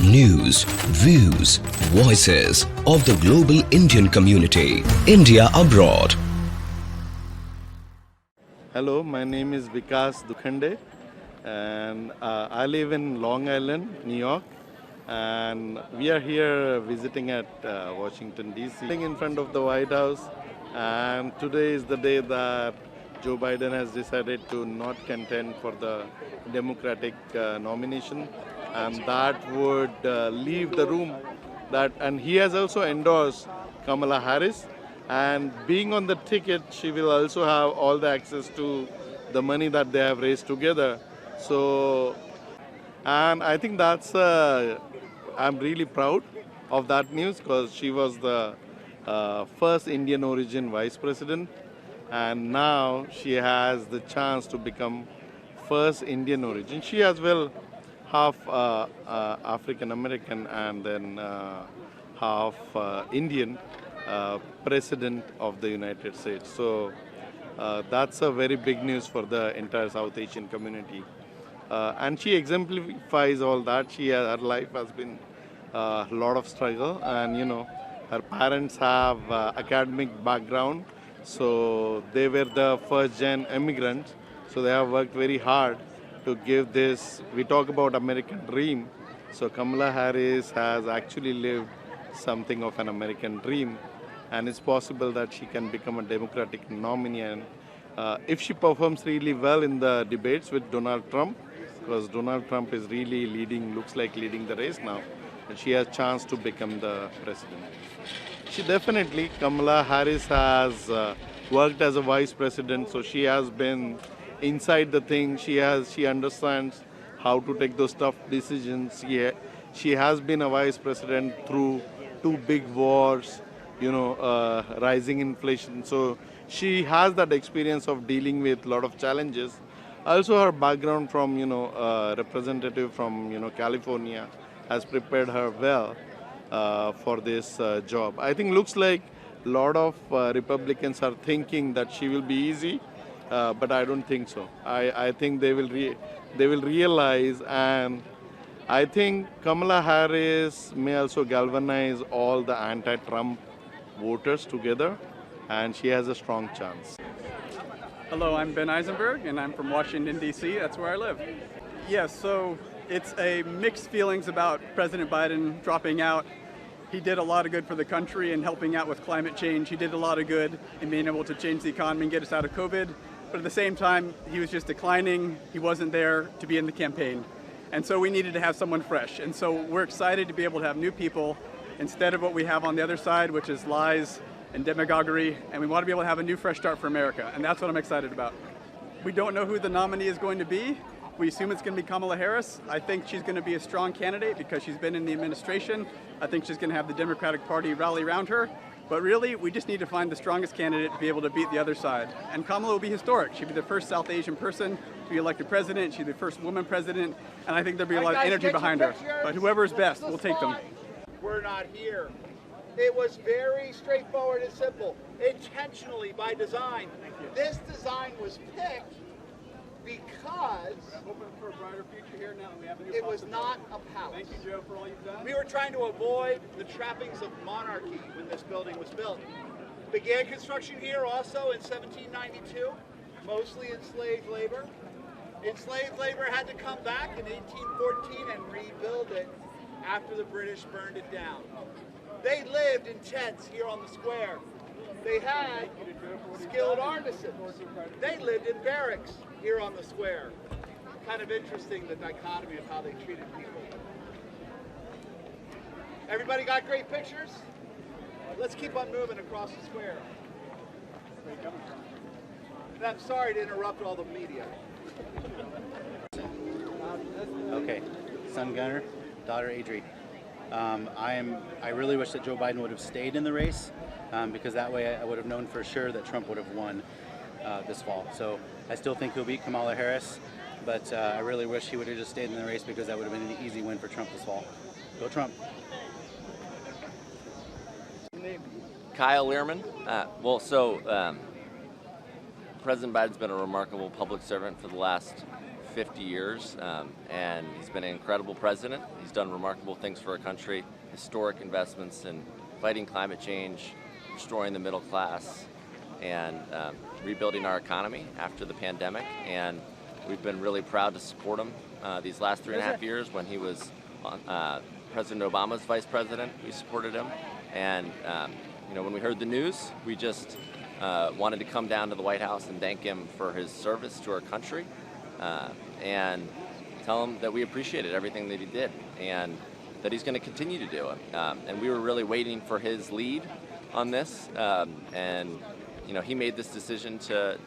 News, views, voices of the global Indian community. India abroad. Hello, my name is Vikas Dukhande and I live in Long Island, New York, and we are here visiting at Washington DC in front of the White House, and today is the day that Joe Biden has decided to not contend for the Democratic nomination, and that would leave the room and he has also endorsed Kamala Harris. And being on the ticket, she will also have all the access to the money that they have raised together. So, and I think that's, I'm really proud of that news because she was the first Indian origin vice president. And now she has the chance to become first Indian origin. She as well half African American and then half Indian. President of the United States. So that's a very big news for the entire South Asian community. And she exemplifies all that. Her life has been a lot of struggle, and her parents have academic background, so they were the first gen immigrants. So they have worked very hard to give this. We talk about American dream. So Kamala Harris has actually lived something of an American dream. And it's possible that she can become a Democratic nominee. And if she performs really well in the debates with Donald Trump, because Donald Trump is really looks like leading the race now, and she has a chance to become the president. Kamala Harris has worked as a vice president, so she has been inside the thing. She understands how to take those tough decisions. She has been a vice president through two big wars, rising inflation. So she has that experience of dealing with a lot of challenges. Also, her background from, representative from, California has prepared her well for this job. I think looks like a lot of Republicans are thinking that she will be easy, but I don't think so. I think they will realize, and I think Kamala Harris may also galvanize all the anti-Trump voters together, and she has a strong chance. Hello, I'm Ben Eisenberg, and I'm from Washington, D.C. That's where I live. Yes, so it's a mixed feelings about President Biden dropping out. He did a lot of good for the country in helping out with climate change. He did a lot of good in being able to change the economy and get us out of COVID. But at the same time, he was just declining. He wasn't there to be in the campaign. And so we needed to have someone fresh. And so we're excited to be able to have new people instead of what we have on the other side, which is lies and demagoguery, and we want to be able to have a new fresh start for America, and that's what I'm excited about. We don't know who the nominee is going to be. We assume it's going to be Kamala Harris. I think she's going to be a strong candidate because she's been in the administration. I think she's going to have the Democratic Party rally around her, but really, we just need to find the strongest candidate to be able to beat the other side. And Kamala will be historic. She'll be the first South Asian person to be elected president. She'll be the first woman president, and I think there'll be a lot of energy behind her. But whoever is best, we'll take them. We're not here. It was very straightforward and simple, intentionally by design. This design was picked because For a brighter future here now that we have a new it was not a palace. Thank you, Joe, for all you've done. We were trying to avoid the trappings of monarchy when this building was built. Began construction here also in 1792, mostly enslaved labor. Enslaved labor had to come back in 1814 and rebuild it after the British burned it down. They lived in tents here on the square. They had skilled artisans. They lived in barracks here on the square. Kind of interesting, the dichotomy of how they treated people. Everybody got great pictures? Let's keep on moving across the square. And I'm sorry to interrupt all the media. Okay, son Gunner, daughter Adri. I really wish that Joe Biden would have stayed in the race because that way I would have known for sure that Trump would have won this fall. So I still think he'll beat Kamala Harris, but I really wish he would have just stayed in the race because that would have been an easy win for Trump this fall. Go Trump. Kyle Learman. President Biden's been a remarkable public servant for the last 50 years, and he's been an incredible president. He's done remarkable things for our country, historic investments in fighting climate change, restoring the middle class, and rebuilding our economy after the pandemic. And we've been really proud to support him these last 3.5 years. When he was President Obama's vice president, we supported him. And when we heard the news, we just wanted to come down to the White House and thank him for his service to our country, and tell him that we appreciated everything that he did and that he's going to continue to do it. And we were really waiting for his lead on this, and he made this decision to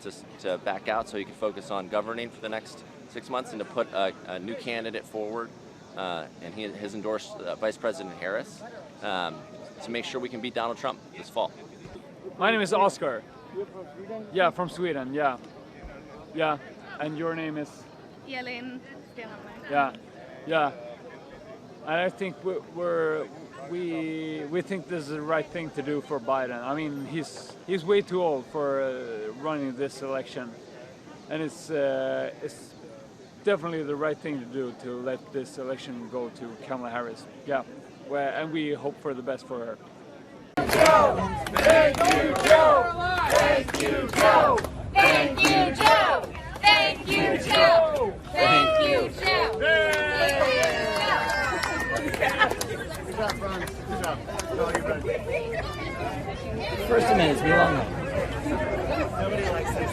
back out so he could focus on governing for the next 6 months and to put a new candidate forward, and he has endorsed Vice President Harris to make sure we can beat Donald Trump this fall. My name is Oscar. You're from Sweden? Yeah, from Sweden, yeah. Yeah, and your name is? Elin. Yeah. And I think we think this is the right thing to do for Biden. I mean, he's way too old for running this election, and it's definitely the right thing to do to let this election go to Kamala Harris. Yeah, and we hope for the best for her. Joe! Thank you, Joe! Thank you, Joe! Thank you, Joe! Thank you, Joe! Thank you, Joe! Good job, Ron. Good job. First amendment's be long now. Nobody likes this.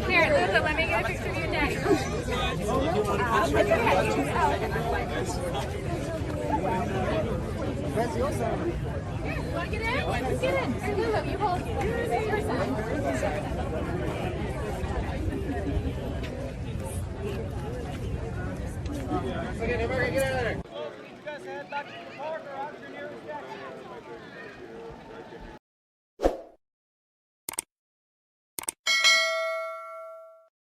Here, Luther, let me get a picture of your daddy. Where's your son? Here, you want to get in? Let's get in. Here, Lulu, you hold your side. Okay, everybody get out of there. You guys head back to the park or out here near